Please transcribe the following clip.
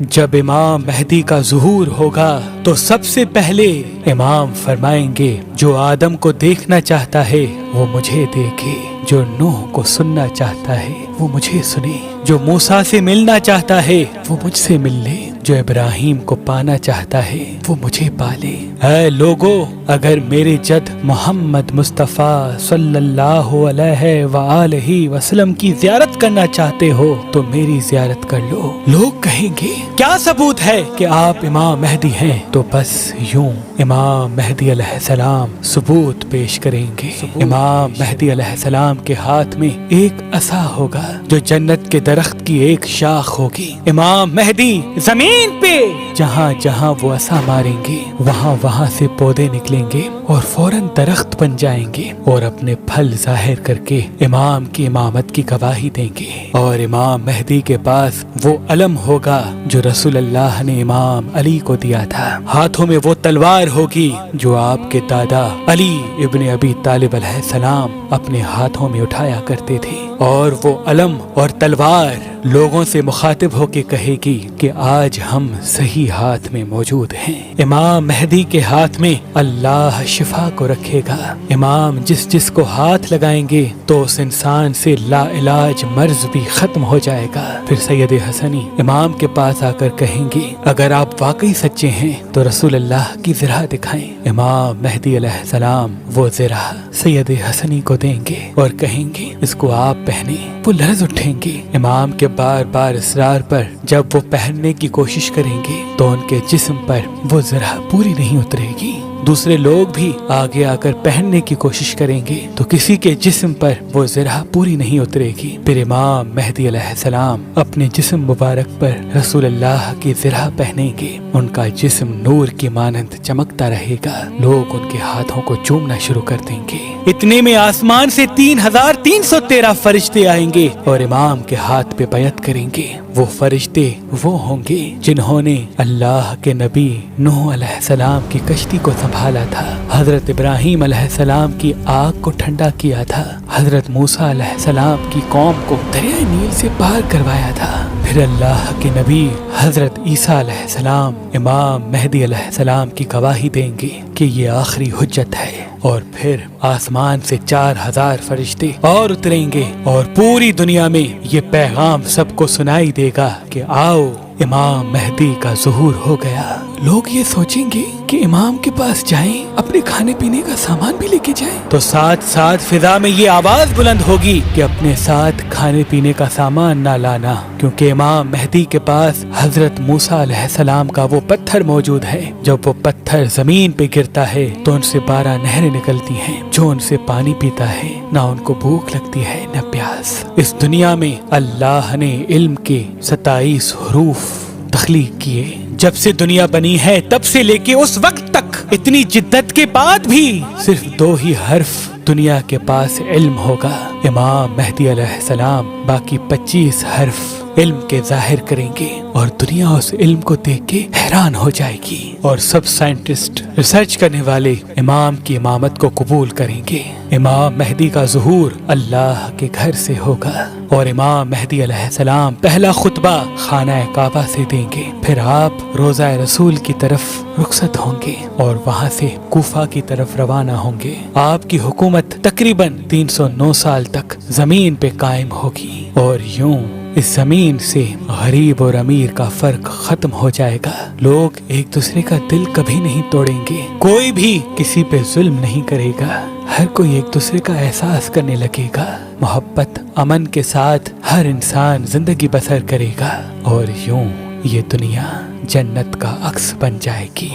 جب امام مہدی کا ظہور ہوگا تو سب سے پہلے امام فرمائیں گے جو آدم کو دیکھنا چاہتا ہے وہ مجھے دیکھے، جو نوح کو سننا چاہتا ہے وہ مجھے سنے، جو موسیٰ سے ملنا چاہتا ہے وہ مجھ سے مل لے، جو ابراہیم کو پانا چاہتا ہے وہ مجھے پالے۔ اے لوگو، اگر میرے جد محمد مصطفیٰ صلی اللہ علیہ وآلہ وسلم کی زیارت کرنا چاہتے ہو تو میری زیارت کر لو۔ لوگ کہیں گے کیا ثبوت ہے کہ آپ امام مہدی ہیں؟ تو بس یوں امام مہدی علیہ السلام ثبوت پیش کریں گے۔ امام مہدی علیہ السلام کے ہاتھ میں ایک عصا ہوگا جو جنت کے درخت کی ایک شاخ ہوگی۔ امام مہدی زمین پہ جہاں جہاں وہ عصا ماریں گے وہاں سے پودے نکلیں گے اور فوراً درخت بن جائیں گے اور اپنے پھل ظاہر کر کے امام کی امامت کی گواہی دیں گے۔ اور امام مہدی کے پاس وہ علم ہوگا جو رسول اللہ نے امام علی کو دیا تھا۔ ہاتھوں میں وہ تلوار ہوگی جو آپ کے دادا علی ابن ابی طالب علیہ السلام اپنے ہاتھوں میں اٹھایا کرتے تھے، اور وہ علم اور تلوار لوگوں سے مخاطب ہو کے کہے گی کہ آج ہم صحیح ہاتھ میں موجود ہیں۔ امام مہدی کے ہاتھ میں اللہ شفا کو رکھے گا۔ امام جس کو ہاتھ لگائیں گے تو اس انسان سے لا علاج مرض بھی ختم ہو جائے گا۔ پھر سید حسنی امام کے پاس آ کر کہیں گے اگر آپ واقعی سچے ہیں تو رسول اللہ کی زرہ دکھائیں۔ امام مہدی علیہ السلام وہ زرہ سید حسنی کو دیں گے اور کہیں گے اس کو آپ پہنے۔ وہ لرز اٹھیں گے۔ امام کے بار بار اصرار پر جب وہ پہننے کی کوشش کریں گے تو ان کے جسم پر وہ زرہ پوری نہیں اترے گی۔ دوسرے لوگ بھی آگے آ کر پہننے کی کوشش کریں گے تو کسی کے جسم پر وہ زرہ پوری نہیں اترے گی۔ پھر امام مہدی علیہ السلام اپنے جسم مبارک پر رسول اللہ کی زرہ پہنیں گے۔ ان کا جسم نور کی مانند چمکتا رہے گا۔ لوگ ان کے ہاتھوں کو چومنا شروع کر دیں گے۔ اتنے میں آسمان سے 3313 فرشتے آئیں گے اور امام کے ہاتھ پہ بیعت کریں گے۔ وہ فرشتے وہ ہوں گے جنہوں نے اللہ کے نبی نوح علیہ السلام کی کشتی کو سنبھالا تھا، حضرت ابراہیم علیہ السلام کی آگ کو ٹھنڈا کیا تھا، حضرت موسیٰ علیہ السلام کی قوم کو دریائے نیل سے پار کروایا تھا۔ پھر اللہ کے نبی حضرت عیسیٰ علیہ السلام امام مہدی علیہ السلام کی گواہی دیں گے کہ یہ آخری حجت ہے، اور پھر آسمان سے 4000 فرشتے اور اتریں گے اور پوری دنیا میں یہ پیغام سب کو سنائی دے گا کہ آؤ امام مہدی کا ظہور ہو گیا۔ لوگ یہ سوچیں گے کہ امام کے پاس جائیں، اپنے کھانے پینے کا سامان بھی لے کے جائیں، تو ساتھ ساتھ فضا میں یہ آواز بلند ہوگی کہ اپنے ساتھ کھانے پینے کا سامان نہ لانا، کیونکہ امام مہدی کے پاس حضرت موسیٰ علیہ السلام کا وہ پتھر موجود ہے۔ جب وہ پتھر زمین پہ گرتا ہے تو ان سے 12 نہریں نکلتی ہیں، جو ان سے پانی پیتا ہے نہ ان کو بھوک لگتی ہے نہ پیاس۔ اس دنیا میں اللہ نے علم کے 27 حروف تخلیق کیے۔ جب سے دنیا بنی ہے تب سے لے کے اس وقت تک اتنی جدت کے بعد بھی صرف 2 ہی حرف دنیا کے پاس علم ہوگا۔ امام مہدی علیہ السلام باقی 25 حرف علم کے ظاہر کریں گے اور دنیا اس علم کو دیکھ کے حیران ہو جائے گی، اور سب سائنٹسٹ ریسرچ کرنے والے امام کی امامت کو قبول کریں گے۔ امام مہدی کا ظہور اللہ کے گھر سے ہوگا، اور امام مہدی علیہ السلام پہلا خطبہ خانہ کعبہ سے دیں گے۔ پھر آپ روضہ رسول کی طرف رخصت ہوں گے اور وہاں سے کوفہ کی طرف روانہ ہوں گے۔ آپ کی حکومت تقریباً 309 سال تک زمین پہ قائم ہوگی، اور یوں اس زمین سے غریب اور امیر کا فرق ختم ہو جائے گا۔ لوگ ایک دوسرے کا دل کبھی نہیں توڑیں گے، کوئی بھی کسی پہ ظلم نہیں کرے گا، ہر کوئی ایک دوسرے کا احساس کرنے لگے گا، محبت امن کے ساتھ ہر انسان زندگی بسر کرے گا، اور یوں یہ دنیا جنت کا عکس بن جائے گی۔